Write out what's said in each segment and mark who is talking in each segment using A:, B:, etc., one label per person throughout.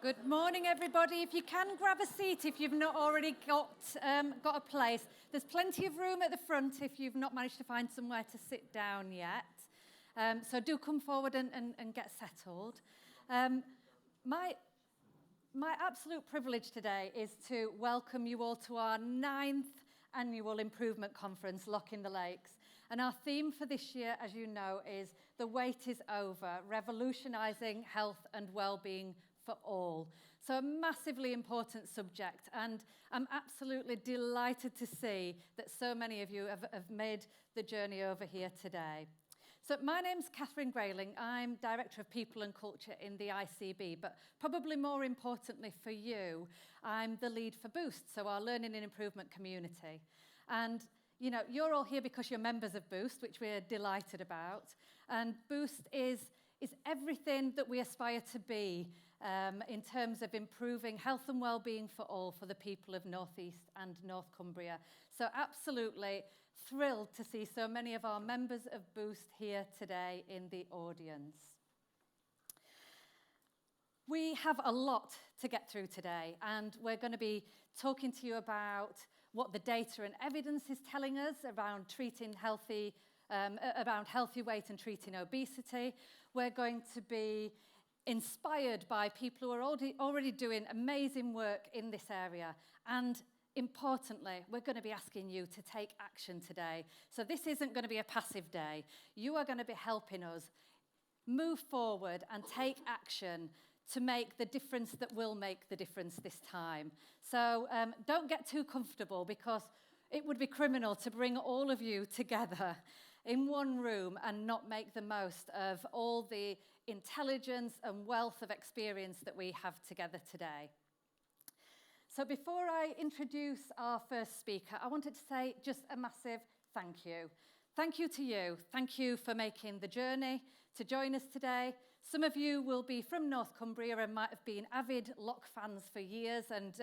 A: Good morning, everybody. If you can grab a seat, if you've not already got a place, there's plenty of room at the front if you've not managed to find somewhere to sit down yet. So do come forward and get settled. My absolute privilege today is to welcome you all to our 9th annual improvement conference, LOC in the Lakes. And our theme for this year, as you know, is The Wait is Over, Revolutionising Health and Wellbeing for All. So a massively important subject, and I'm absolutely delighted to see that so many of you have made the journey over here today. So my name's Catherine Grayling. I'm Director of People and Culture in the ICB, but probably more importantly for you, I'm the lead for Boost, so our learning and improvement community. And you know, you're all here because you're members of Boost, which we're delighted about. And Boost is everything that we aspire to be in terms of improving health and well-being for all for the people of North East and North Cumbria. So absolutely thrilled to see so many of our members of Boost here today in the audience. We have a lot to get through today, and we're going to be talking to you about what the data and evidence is telling us around treating healthy weight and treating obesity. We're going to be inspired by people who are already doing amazing work in this area. And importantly, we're going to be asking you to take action today. So this isn't going to be a passive day. You are going to be helping us move forward and take action to make the difference that will make the difference this time. So don't get too comfortable, because it would be criminal to bring all of you together in one room and not make the most of all the intelligence and wealth of experience that we have together today. So before I introduce our first speaker, I wanted to say just a massive thank you. Thank you to you. Thank you for making the journey to join us today. Some of you will be from North Cumbria and might have been avid LOC fans for years, and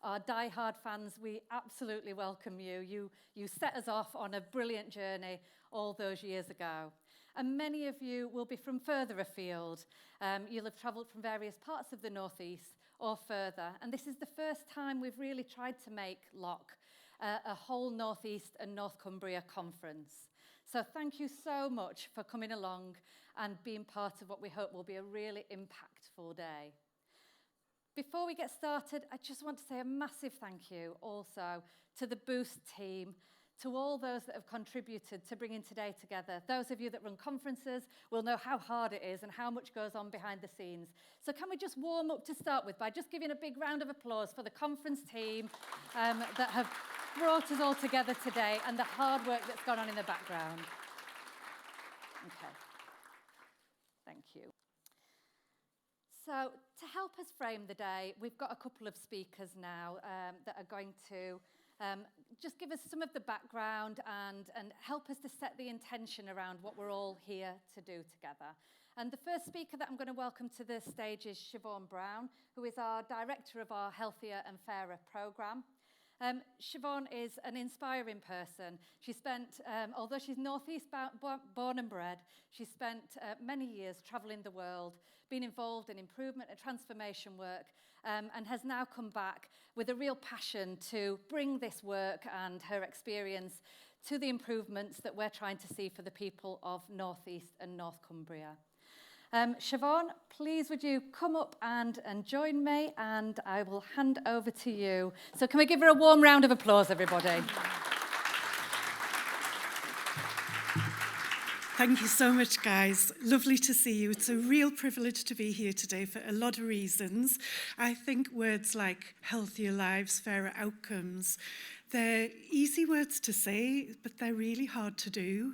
A: our die-hard fans, we absolutely welcome you. You set us off on a brilliant journey all those years ago. And many of you will be from further afield. You'll have travelled from various parts of the North East or further. And this is the first time we've really tried to make LOC a whole North East and North Cumbria conference. So thank you so much for coming along and being part of what we hope will be a really impactful day. Before we get started, I just want to say a massive thank you also to the Boost team, to all those that have contributed to bringing today together. Those of you that run conferences will know how hard it is and how much goes on behind the scenes. So can we just warm up to start with by just giving a big round of applause for the conference team that have brought us all together today, and the hard work that's gone on in the background. Okay. Thank you. So to help us frame the day, we've got a couple of speakers now that are going to just give us some of the background and help us to set the intention around what we're all here to do together. And the first speaker that I'm going to welcome to the stage is Siobhan Brown, who is our director of our Healthier and Fairer programme. Siobhan is an inspiring person. She spent, although she's northeast born and bred, she spent many years travelling the world, been involved in improvement and transformation work, and has now come back with a real passion to bring this work and her experience to the improvements that we're trying to see for the people of North East and North Cumbria. Siobhan, please would you come up and join me, and I will hand over to you. So can we give her a warm round of applause, everybody?
B: Thank you so much, guys. Lovely to see you. It's a real privilege to be here today for a lot of reasons. I think words like healthier lives, fairer outcomes, they're easy words to say, but they're really hard to do.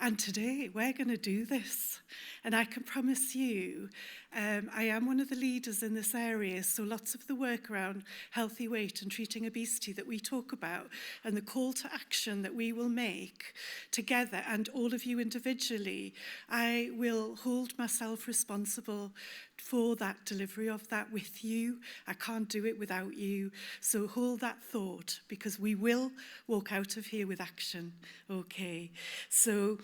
B: And today, we're going to do this. And I can promise you, I am one of the leaders in this area, so lots of the work around healthy weight and treating obesity that we talk about, and the call to action that we will make together, and all of you individually, I will hold myself responsible for that delivery of that with you. I can't do it without you. So hold that thought, because we will walk out of here with action. Okay. So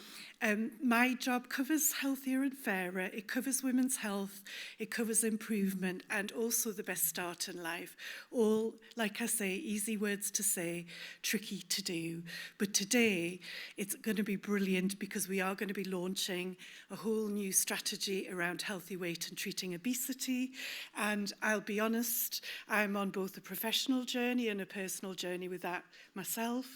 B: my job covers healthier and fairer. It covers women's health. health, it covers improvement, and also the best start in life. All, like I say, easy words to say, tricky to do. But today, it's going to be brilliant because we are going to be launching a whole new strategy around healthy weight and treating obesity. And I'll be honest, I'm on both a professional journey and a personal journey with that myself.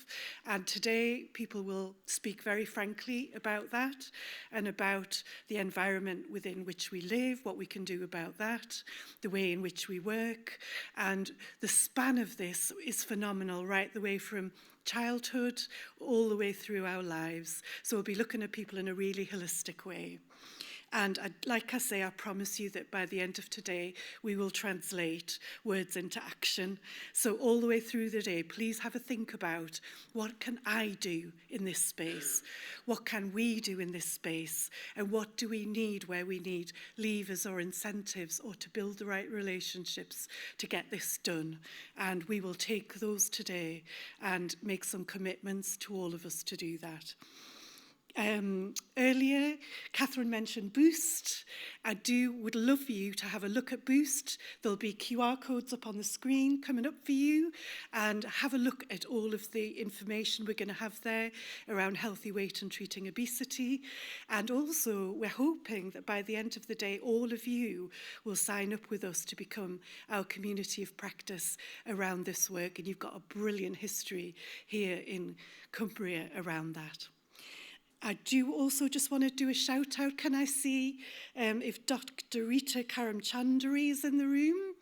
B: And today, people will speak very frankly about that and about the environment within which we live, what we can do about that, the way in which we work. And the span of this is phenomenal, right the way from childhood all the way through our lives. So we'll be looking at people in a really holistic way. And like I say, I promise you that by the end of today, we will translate words into action. So all the way through the day, please have a think about, what can I do in this space? What can we do in this space? And what do we need where we need levers or incentives or to build the right relationships to get this done? And we will take those today and make some commitments to all of us to do that. Earlier, Catherine mentioned Boost. I would love for you to have a look at Boost. There'll be QR codes up on the screen coming up for you, and have a look at all of the information we're going to have there around healthy weight and treating obesity. And also, we're hoping that by the end of the day, all of you will sign up with us to become our community of practice around this work. And you've got a brilliant history here in Cumbria around that. I do also just want to do a shout out. Can I see if Dr. Rita Karamchandari is in the room?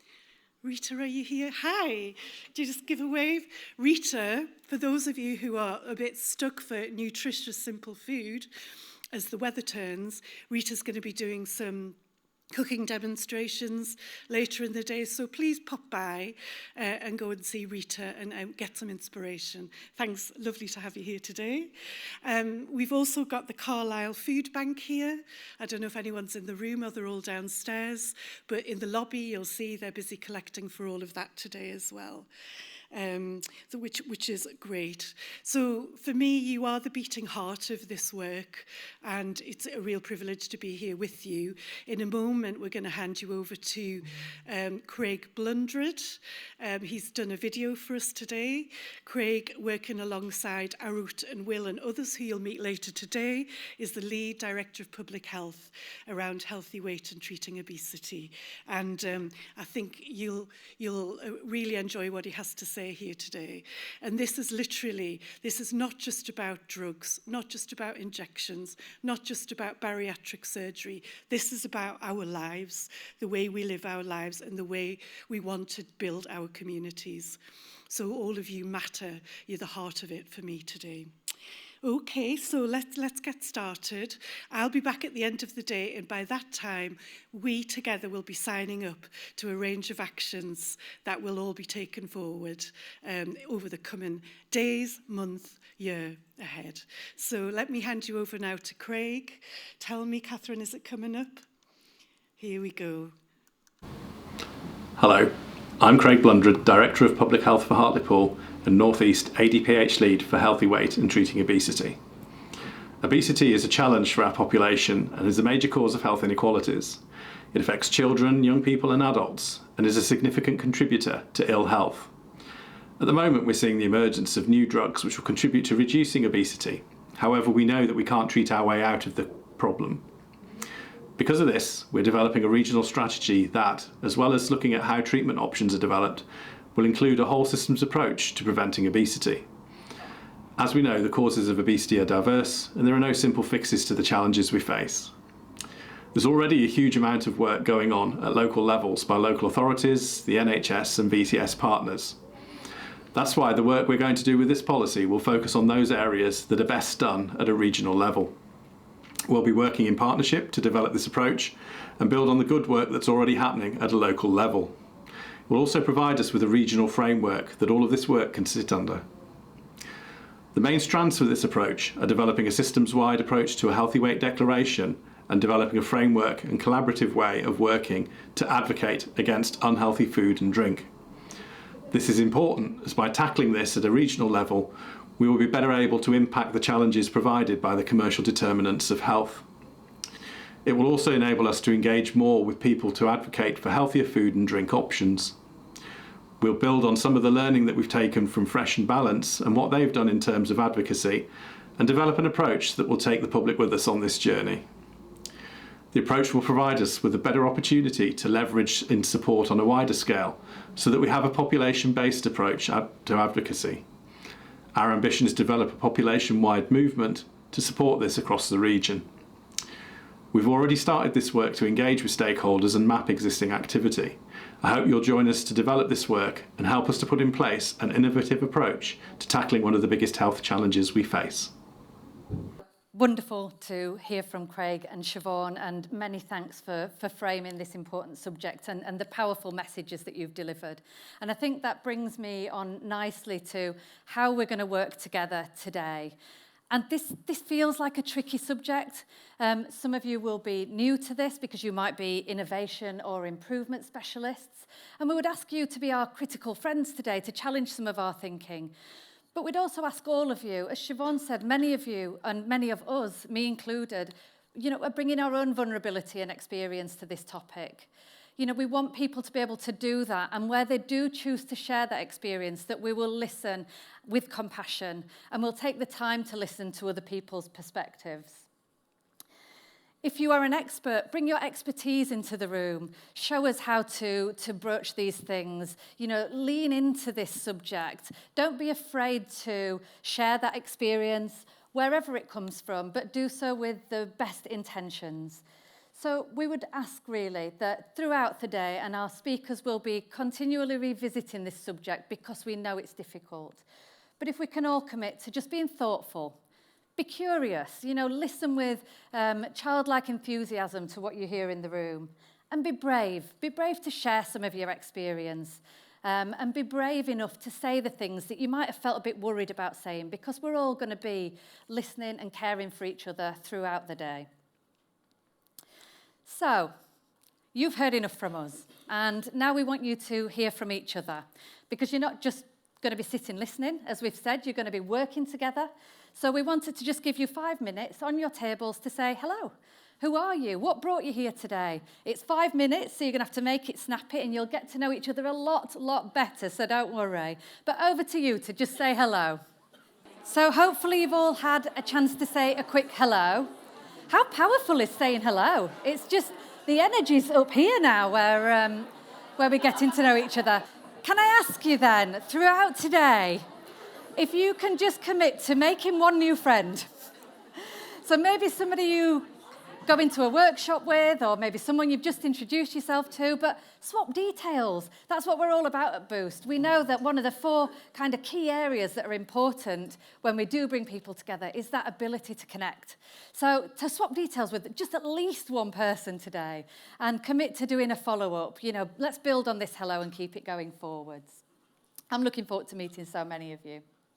B: Rita, are you here? Hi. Do you just give a wave? Rita, for those of you who are a bit stuck for nutritious, simple food, as the weather turns, Rita's going to be doing some cooking demonstrations later in the day, so please pop by and go and see Rita and get some inspiration. Thanks, lovely to have you here today. We've also got the Carlisle Food Bank here. I don't know if anyone's in the room or they're all downstairs, but in the lobby you'll see they're busy collecting for all of that today as well. Which is great. So for me, you are the beating heart of this work, and it's a real privilege to be here with you. In a moment, we're going to hand you over to Craig Blundred. He's done a video for us today. Craig, working alongside Arut and Will and others who you'll meet later today, is the lead director of public health around healthy weight and treating obesity. And I think you'll really enjoy what he has to say here today. And this is not just about drugs, not just about injections, not just about bariatric surgery. This is about our lives, the way we live our lives and the way we want to build our communities. So all of you matter. You're the heart of it for me today. Okay, so let's get started. I'll be back at the end of the day, and by that time, we together will be signing up to a range of actions that will all be taken forward over the coming days, month, year ahead. So let me hand you over now to Craig. Tell me, Catherine, is it coming up? Here we go.
C: Hello, I'm Craig Blundred, Director of Public Health for Hartlepool and North East ADPH Lead for Healthy Weight and Treating Obesity. Obesity is a challenge for our population and is a major cause of health inequalities. It affects children, young people and adults, and is a significant contributor to ill health. At the moment, we're seeing the emergence of new drugs which will contribute to reducing obesity. However, we know that we can't treat our way out of the problem. Because of this, we're developing a regional strategy that, as well as looking at how treatment options are developed, will include a whole systems approach to preventing obesity. As we know, the causes of obesity are diverse, and there are no simple fixes to the challenges we face. There's already a huge amount of work going on at local levels by local authorities, the NHS and VCS partners. That's why the work we're going to do with this policy will focus on those areas that are best done at a regional level. We'll be working in partnership to develop this approach and build on the good work that's already happening at a local level. It will also provide us with a regional framework that all of this work can sit under. The main strands for this approach are developing a systems-wide approach to a healthy weight declaration and developing a framework and collaborative way of working to advocate against unhealthy food and drink. This is important as by tackling this at a regional level, we will be better able to impact the challenges provided by the commercial determinants of health. It will also enable us to engage more with people to advocate for healthier food and drink options. We'll build on some of the learning that we've taken from Fresh and Balance and what they've done in terms of advocacy, and develop an approach that will take the public with us on this journey. The approach will provide us with a better opportunity to leverage in support on a wider scale, so that we have a population-based approach to advocacy. Our ambition is to develop a population-wide movement to support this across the region. We've already started this work to engage with stakeholders and map existing activity. I hope you'll join us to develop this work and help us to put in place an innovative approach to tackling one of the biggest health challenges we face.
A: Wonderful to hear from Craig and Siobhan, and many thanks for framing this important subject and the powerful messages that you've delivered. And I think that brings me on nicely to how we're going to work together today. And this feels like a tricky subject. Some of you will be new to this because you might be innovation or improvement specialists. And we would ask you to be our critical friends today to challenge some of our thinking. But we'd also ask all of you, as Siobhan said, many of you and many of us, me included, are bringing our own vulnerability and experience to this topic. We want people to be able to do that, and where they do choose to share that experience, that we will listen with compassion and we'll take the time to listen to other people's perspectives. If you are an expert, bring your expertise into the room. Show us how to broach these things. Lean into this subject. Don't be afraid to share that experience wherever it comes from, but do so with the best intentions. So we would ask really that throughout the day, and our speakers will be continually revisiting this subject because we know it's difficult. But if we can all commit to just being thoughtful, be curious, listen with childlike enthusiasm to what you hear in the room, and be brave. Be brave to share some of your experience, and be brave enough to say the things that you might have felt a bit worried about saying, because we're all going to be listening and caring for each other throughout the day. So, you've heard enough from us, and now we want you to hear from each other, because you're not just going to be sitting listening, as we've said, you're going to be working together. So we wanted to just give you 5 minutes on your tables to say hello. Who are you? What brought you here today? It's 5 minutes, so you're going to have to make it snappy, and you'll get to know each other a lot better, so don't worry. But over to you to just say hello. So hopefully you've all had a chance to say a quick hello. How powerful is saying hello? It's just, the energy's up here now where we're getting to know each other. Can I ask you then, throughout today, if you can just commit to making one new friend? So maybe somebody you go into a workshop with, or maybe someone you've just introduced yourself to, but swap details. That's what we're all about at Boost. We know that one of the 4 kind of key areas that are important when we do bring people together is that ability to connect. So to swap details with just at least one person today and commit to doing a follow-up. Let's build on this hello and keep it going forwards. I'm looking forward to meeting so many of you.